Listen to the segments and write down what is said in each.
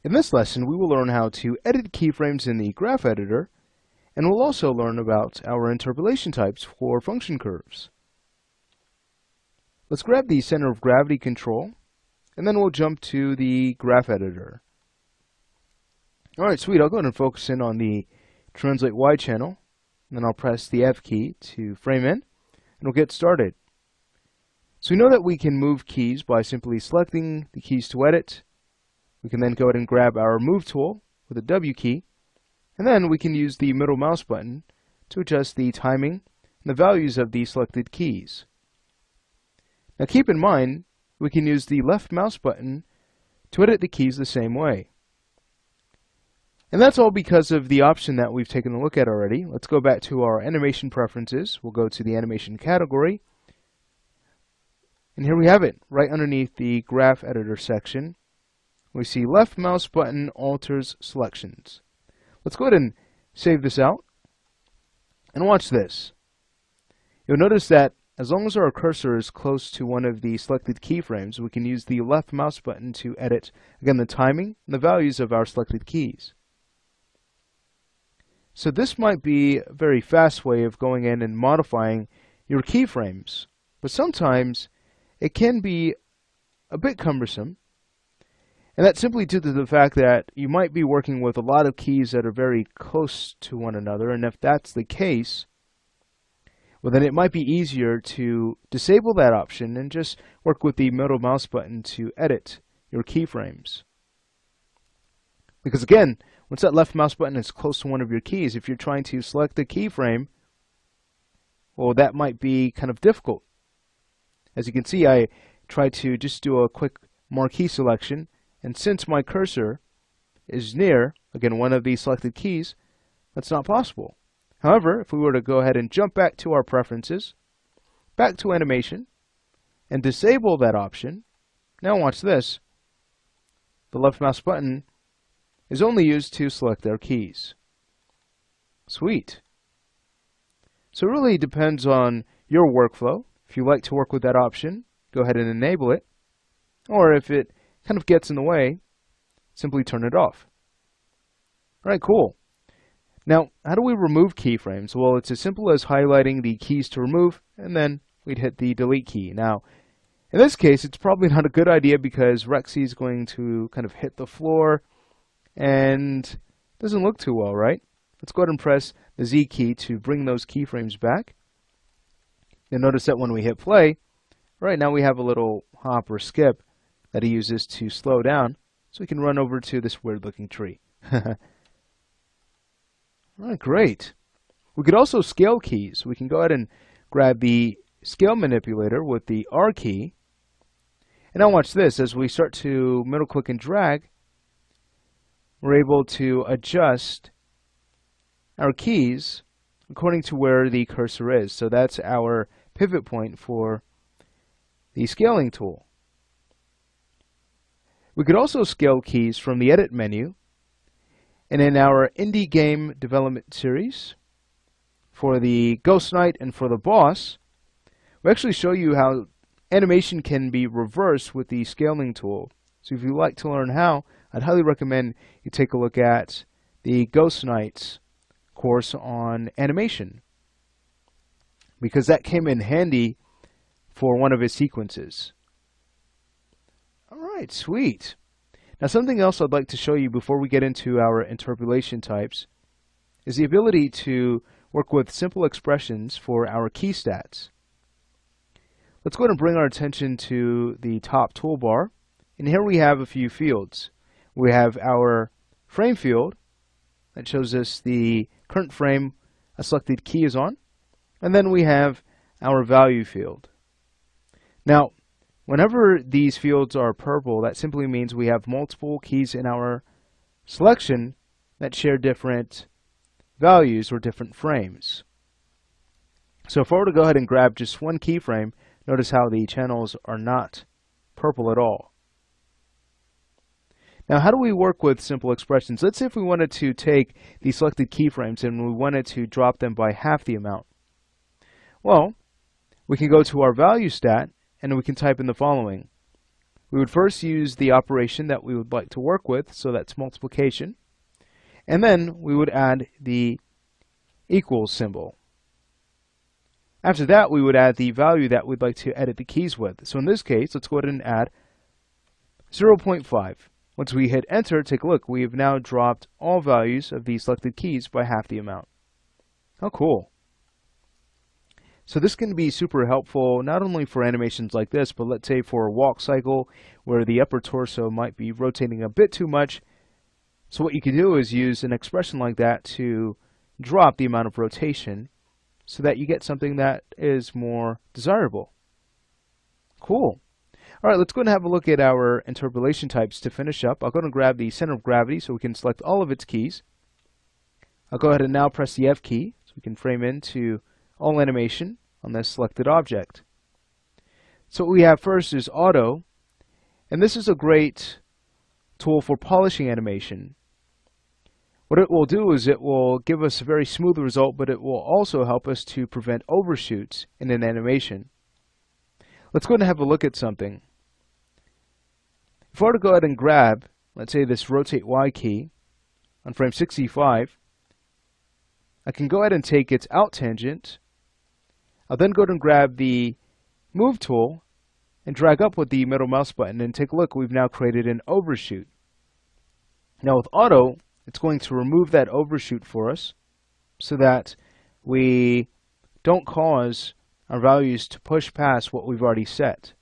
In this lesson, we will learn how to edit keyframes in the graph editor, and we'll also learn about our interpolation types for function curves. Let's grab the center of gravity control, and then we'll jump to the graph editor. Alright, sweet. I'll go ahead and focus in on the Translate Y channel, and then I'll press the F key to frame in, and we'll get started. So we know that we can move keys by simply selecting the keys to edit. We can then go ahead and grab our Move tool with the W key, and then we can use the middle mouse button to adjust the timing and the values of the selected keys. Now keep in mind, we can use the left mouse button to edit the keys the same way. And that's all because of the option that we've taken a look at already. Let's go back to our animation preferences. We'll go to the animation category. And here we have it, right underneath the graph editor section. We see left mouse button alters selections. Let's go ahead and save this out. And watch this. You'll notice that as long as our cursor is close to one of the selected keyframes, we can use the left mouse button to edit, again, the timing and the values of our selected keys. So this might be a very fast way of going in and modifying your keyframes, but sometimes it can be a bit cumbersome, and that's simply due to the fact that you might be working with a lot of keys that are very close to one another, and if that's the case, well then it might be easier to disable that option and just work with the middle mouse button to edit your keyframes. Because again, once that left mouse button is close to one of your keys, if you're trying to select a keyframe, well, that might be kind of difficult. As you can see, I tried to just do a quick marquee selection, and since my cursor is near, again, one of the selected keys, that's not possible. However, if we were to go ahead and jump back to our preferences, back to animation, and disable that option, now watch this, the left mouse button is only used to select our keys. Sweet. So it really depends on your workflow. If you like to work with that option, go ahead and enable it. Or if it kind of gets in the way, simply turn it off. Alright, cool. Now, how do we remove keyframes? Well, it's as simple as highlighting the keys to remove, and then we'd hit the delete key. Now, in this case, it's probably not a good idea because Rexy is going to kind of hit the floor, and doesn't look too well, right? Let's go ahead and press the Z key to bring those keyframes back. You'll notice that when we hit play, right now we have a little hop or skip that he uses to slow down, so we can run over to this weird looking tree. Alright, great. We could also scale keys. We can go ahead and grab the scale manipulator with the R key. And now watch this. As we start to middle click and drag, we're able to adjust our keys according to where the cursor is. So that's our pivot point for the scaling tool. We could also scale keys from the edit menu. And in our indie game development series, for the Ghost Knight and for the boss, we actually show you how animation can be reversed with the scaling tool. So if you'd like to learn how, I'd highly recommend you take a look at the Ghost Knight's course on animation, because that came in handy for one of his sequences. Alright, sweet. Now something else I'd like to show you before we get into our interpolation types is the ability to work with simple expressions for our key stats. Let's go ahead and bring our attention to the top toolbar, and here we have a few fields. We have our frame field that shows us the current frame a selected key is on, and then we have our value field. Now, whenever these fields are purple, that simply means we have multiple keys in our selection that share different values or different frames. So if I were to go ahead and grab just one keyframe, notice how the channels are not purple at all. Now, how do we work with simple expressions? Let's say if we wanted to take the selected keyframes and we wanted to drop them by half the amount. Well, we can go to our value stat and we can type in the following: we would first use the operation that we would like to work with, so that's multiplication, and then we would add the equals symbol. After that, we would add the value that we'd like to edit the keys with. So in this case, let's go ahead and add 0.5. Once we hit enter, take a look. We have now dropped all values of the selected keys by half the amount. How cool. So this can be super helpful not only for animations like this, but let's say for a walk cycle where the upper torso might be rotating a bit too much. So what you can do is use an expression like that to drop the amount of rotation so that you get something that is more desirable. Cool. All right, let's go and have a look at our interpolation types to finish up. I'll go and grab the center of gravity so we can select all of its keys. I'll go ahead and now press the F key so we can frame into all animation on this selected object. So what we have first is auto, and this is a great tool for polishing animation. What it will do is it will give us a very smooth result, but it will also help us to prevent overshoots in an animation. Let's go ahead and have a look at something. If I were to go ahead and grab, let's say, this rotate Y key on frame 65, I can go ahead and take its out tangent. I'll then go ahead and grab the move tool and drag up with the middle mouse button, and take a look, we've now created an overshoot. Now with auto, it's going to remove that overshoot for us so that we don't cause our values to push past what we've already set.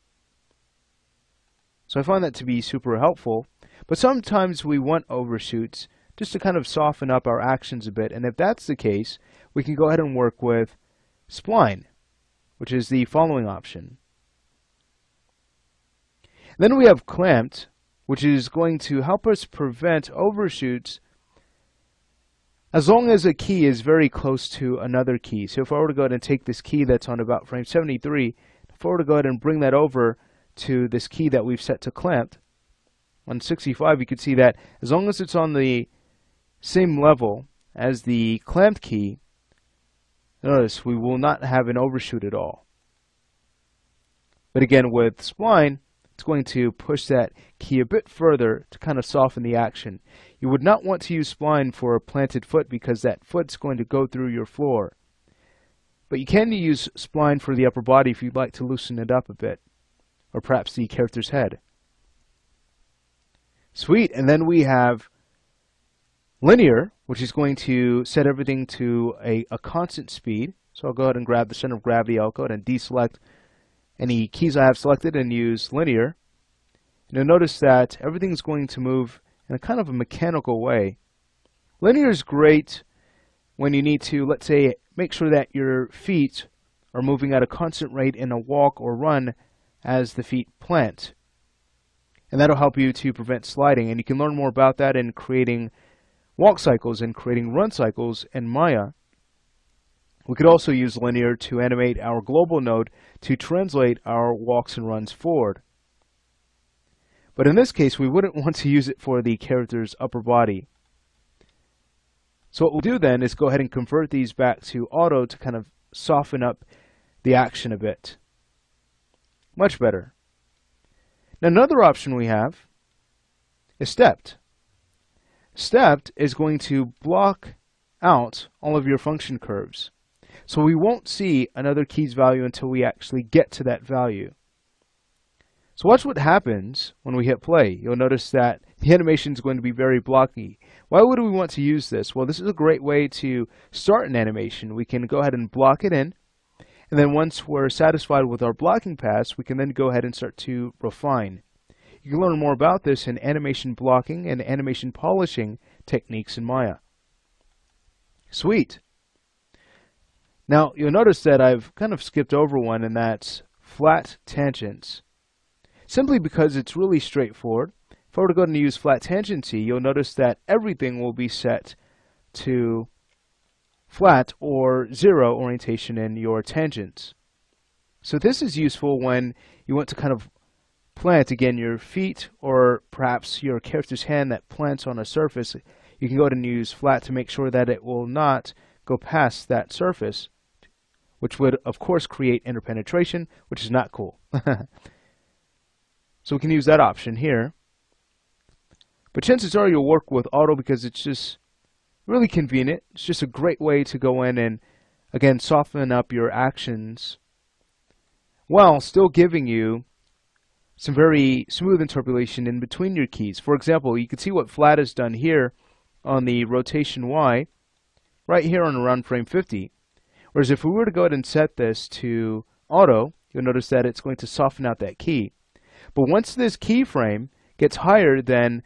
So I find that to be super helpful, but sometimes we want overshoots just to kind of soften up our actions a bit, and if that's the case, we can go ahead and work with spline, which is the following option. Then we have clamped, which is going to help us prevent overshoots as long as a key is very close to another key. So if I were to go ahead and take this key that's on about frame 73, if I were to go ahead and bring that over to this key that we've set to clamped, on 65 you can see that as long as it's on the same level as the clamped key, notice we will not have an overshoot at all. But again, with spline, it's going to push that key a bit further to kind of soften the action. You would not want to use spline for a planted foot because that foot's going to go through your floor. But you can use spline for the upper body if you'd like to loosen it up a bit, or perhaps the character's head. Sweet, and then we have linear, which is going to set everything to a constant speed. So I'll go ahead and grab the center of gravity. I'll go ahead and deselect any keys I have selected and use linear. And you'll notice that everything's going to move in a kind of a mechanical way. Linear is great when you need to, let's say, make sure that your feet are moving at a constant rate in a walk or run as the feet plant. And that'll help you to prevent sliding. And you can learn more about that in creating walk cycles and creating run cycles in Maya. We could also use linear to animate our global node to translate our walks and runs forward. But in this case, we wouldn't want to use it for the character's upper body. So what we'll do then is go ahead and convert these back to auto to kind of soften up the action a bit. Much better. Now another option we have is stepped. Stepped is going to block out all of your function curves. So we won't see another key's value until we actually get to that value. So watch what happens when we hit play. You'll notice that the animation is going to be very blocky. Why would we want to use this? Well, this is a great way to start an animation. We can go ahead and block it in, and then once we're satisfied with our blocking pass, we can then go ahead and start to refine. You can learn more about this in animation blocking and animation polishing techniques in Maya. Sweet. Now, you'll notice that I've kind of skipped over one, and that's flat tangents. Simply because it's really straightforward. If I were to go ahead and use flat tangency, you'll notice that everything will be set to flat or zero orientation in your tangents. So this is useful when you want to kind of plant, again, your feet or perhaps your character's hand that plants on a surface. You can go ahead and use flat to make sure that it will not go past that surface, which would, of course, create interpenetration, which is not cool. So we can use that option here. But chances are you'll work with auto because it's just really convenient. It's just a great way to go in and, again, soften up your actions while still giving you some very smooth interpolation in between your keys. For example, you can see what flat has done here on the rotation Y, right here on around frame 50. Whereas if we were to go ahead and set this to auto, you'll notice that it's going to soften out that key. But once this keyframe gets higher than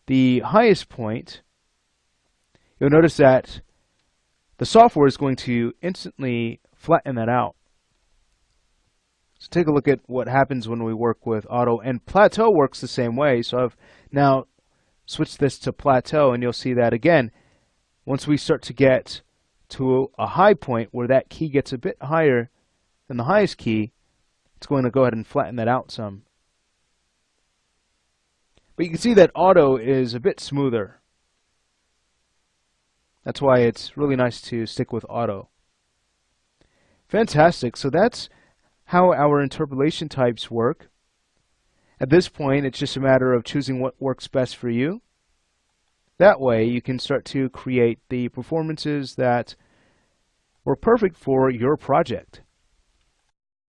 the highest point, you'll notice that the software is going to instantly flatten that out. So take a look at what happens when we work with auto, and plateau works the same way. So I've now switched this to plateau, and you'll see that again, once we start to get to a high point where that key gets a bit higher than the highest key, it's going to go ahead and flatten that out some. But you can see that auto is a bit smoother. That's why it's really nice to stick with auto. Fantastic. So that's how our interpolation types work. At this point, it's just a matter of choosing what works best for you. That way, you can start to create the performances that were perfect for your project.